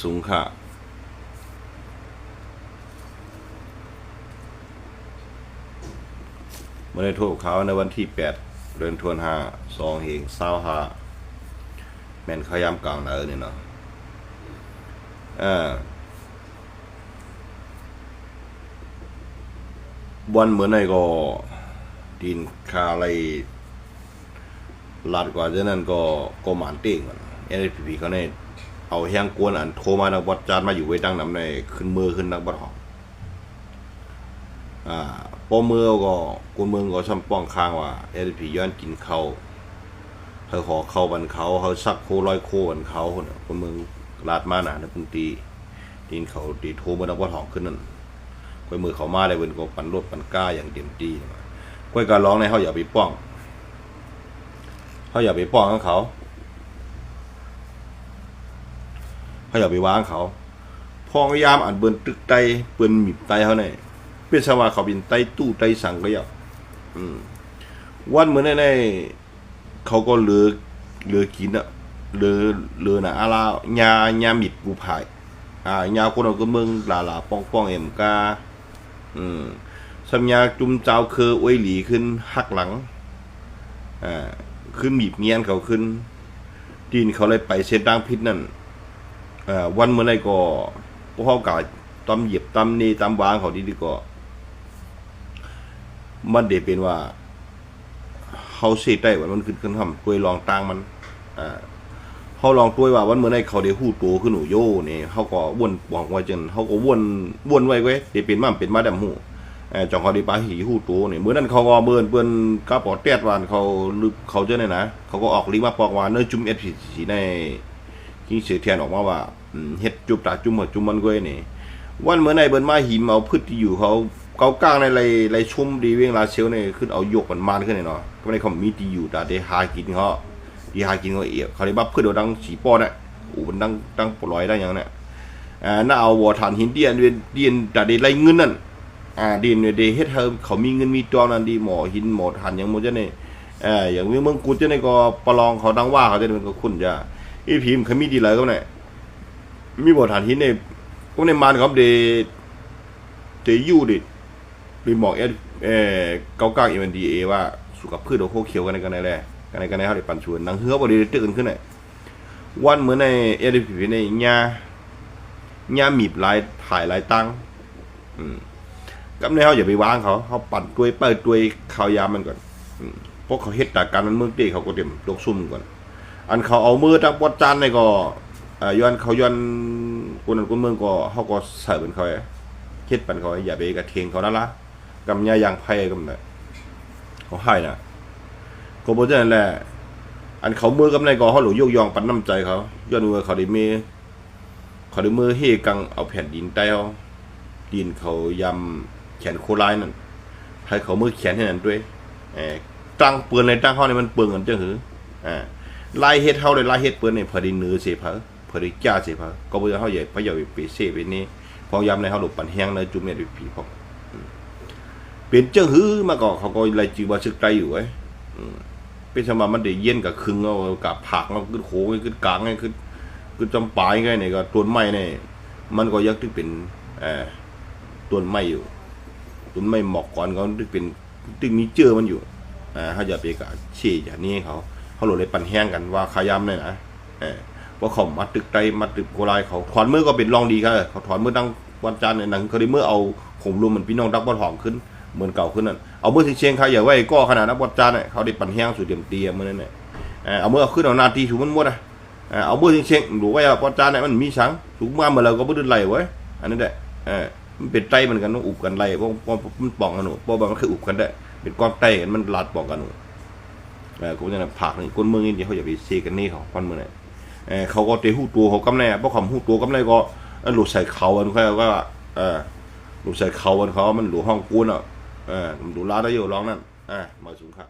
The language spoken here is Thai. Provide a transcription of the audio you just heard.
สูงค่ะเมื่อได้โทษเขาในวันที่8 เดือนธันวา2525แม่นเขายามกลางนี่เนาะวันเหมือนในก็ดินคาอะไรลาดกว่าจากนั้นก็หมานเต้งก่อนNPPเขาเนี่ยเอาแห้งกวนอันโทรมานักวัดจานมาอยู่ไว้ตั้งนำในขึ้นมือขึ้นนักบัดหอกปอมือก็กุนเมืองก็ซ้ำป้องค้างว่าNPPย้อนกินเขาเขาขอเข้าบันเขาซักโคร้อยโคบันเขาคนกุนเมืองลาดมาหนาในพื้นที่ดินเขาตีโทรมานักวัดหอกขึ้นนั่นก้อยมือเขามาได้เป็นก็ปั่นรถปั่นก้าอย่างเต็มที่ก้อยการร้องในเขาอย่าไปป้องเขาอย่าไปป้องเขาอย่าไปวางเขาพองยามอันเบิ่นตึกไตเปิ้นหมิบไตเขาเนี่ยเป็นสว่าเขาเป็นไตตู้ไตสั่งก็อย่าวันเหมือนในเขาก็เหลือกินอ่ะเหลือน่ะอาลายาหมิบกูภายยาคนเอาก็เมืองลาป้องเอ็มกาสัญญาจุ่มเจ้าคืออวยหลีขึ้นหักหลังขึ้นหมิบเงียนเขาขึ้นดินเขาเลยไปเส้นทางพิษนั่นวันเมื่อไรก็พวกเขากะตำเหยียบตำนี่ตำวางเขาดีก็มันเดเป็นว่าเขาเสียใจว่ามันขึ้นทำตัวลองตังมันเขาลองตัวว่าวันเมื่อไรเขาได้หู้ตัวขึ้นหนูโย่เนี่ยเขาก็วนบอกว่าจนเขาก็วนไว้เดเป็นมาดำหูจองเขาได้ปลาหีหู้ตัวเนี่ยเมื่อนั้นเขาก็เบิ่นกระป๋อแตดวานเขาเจอเนี่ยนะเขาก็ออกลิมาปอกวานเนื้อจุ่มสีในที่เสียเทียนออกมาว่าเฮ็ดจุบตาจุ่มมันก้อยนี่วันเมื่อในเบิ่นมาหิมเอาพืชที่อยู่เขากลางในไรชุ่มดีเวียงลาเซลเนี่ยขึ้นเอายกมันขึ้นเนาะก็ไม่ได้เขามีที่อยู่แต่ได้หากินเขาเอียเขาได้บับพืชเอาดังสีป้อนน่ะมันดังปล่อยได้อย่างนั้นน่าเอาวัวฐานหินเดียนแต่ได้ไรเงินนั่นดินเนี่ยได้เฮ็ดเขามีเงินมีตัวนั่นดีหมอหินหมอฐานอย่างโมจะเนี่ยอย่างเมืองกุดจะเนี่ยก็ประลองเขาดังว่าเขาจะเป็นก็คุ้นจ้ะอีพิมพ์เขามีดีเลยก็เนี่ยมีบทฐานหินในพวกในมันครับเดยู่ดิบอกเก้าMNDA ว่าสุขภาพโดโคเขียวกันในกันแหละกันในเขาได้ปั่นชวนนังเฮือบดีตื่นขึ้นเลยวันเหมือนในNPPในญาหมีบลายถ่ายลายตั้งกับในเขาอย่าไปวางเขาปั่นตัวเปิดตัวข่าวยามันก่อนพวกเขาเฮ็ดจากการมันเมืองเตะเขาก็เต็มยกซุ่มก่อนอันเขาเอามือจับวัดจานในก็ย้อนคนเมืองก็เขาก็ใส่เป็นเขาเฮ็ดเป็นเขาอย่าไปกระเทงเขานั่นละกำยายางไพ่กำเนี่ยเขาให้นะก็บอกนั่นแหละอันเขามือกำในก็เขาหลุยยองปันน้ำใจเขาย้อนมือเขาได้มือเฮกังเอาแผ่นดินใต้เขาดินเขายำแขนโคไลนั่นให้เขามือแขนให้นั่นด้วยตั้งปืนในตั้งเขาในมันเปลืองกันจังหือลายเฮ็ดเฮาได้ลายเฮ็ดเปิ้นนี่พอดีเนื้อเสียเพอพอดีจ้าเสียเพอก็บ่เฮาใหญ่พะเยาไปเสไปนี่พอยามในเฮาหลบปันแห้งในจุ่มเนี่ยด้วยผีพอเป็นจังหื้อมาก็เขาก็ไล่จือว่าสึกใจอยู่เป็นสมามันได้เย็นกับครึ่งเอากับผักเอาขึ้นโขขึ้นกลางไงขึ้นจำปายไงนี่ก็ต้นไม้นี่มันก็ยังเป็นต้นไม้อยู่ต้นไม้หมอกก่อนก็เป็นมีเจือมันอยู่เฮาอย่าไปกะเชี่ยอย่างนี้เขาหลุดเลยปั่นแห้งกันว่าขายำเนี่ยนะเพราะเขามาตึกไตมาตึกโกลายเขาถอนมือก็เป็นรองดีครับเขาถอนมือตั้งวันจันทร์เนี่ยหนังเขาได้เมื่อเอาข่มรวมเหมือนพี่น้องดักบอลหอมขึ้นเหมือนเก่าขึ้นนั่นเอาเมื่อเชียงใครอย่าไว้ก็ขนาดนักบอลจันทร์เนี่ยเขาได้ปั่นแห้งสุดเต็มเตียเมื่อนั้นเนี่ยเอาเมื่อขึ้นเอานาทีถูกมันหมดเอาเมื่อเชียงหรือว่าบอลจันทร์เนี่ยมันมีสังถูกมาเมื่อเราก็ไม่ได้ไล่ไว้อันนั้นแหละมันเป็นไตมันกันต้องอุบกันไล่เพราะมันปองกันหนูเพราะบางมันคืออุบกันได้เป็นก้อนไตมันลาดปองกันหนูกูจะผักนี่คนเมืองนี่เขาอย่าไปเซกันนี่เขาคนเมืองนี่เขาก็เตะหูตัวเขากำแน่เพราะคำหูตัวกำแน่ก็หลุดใส่เขาอันเขาก็หลุดใส่เขาอันเขามันหลุดห้องกูนอ่ะหลุดล้าได้อยู่ร้องนั่นมาสูงครับ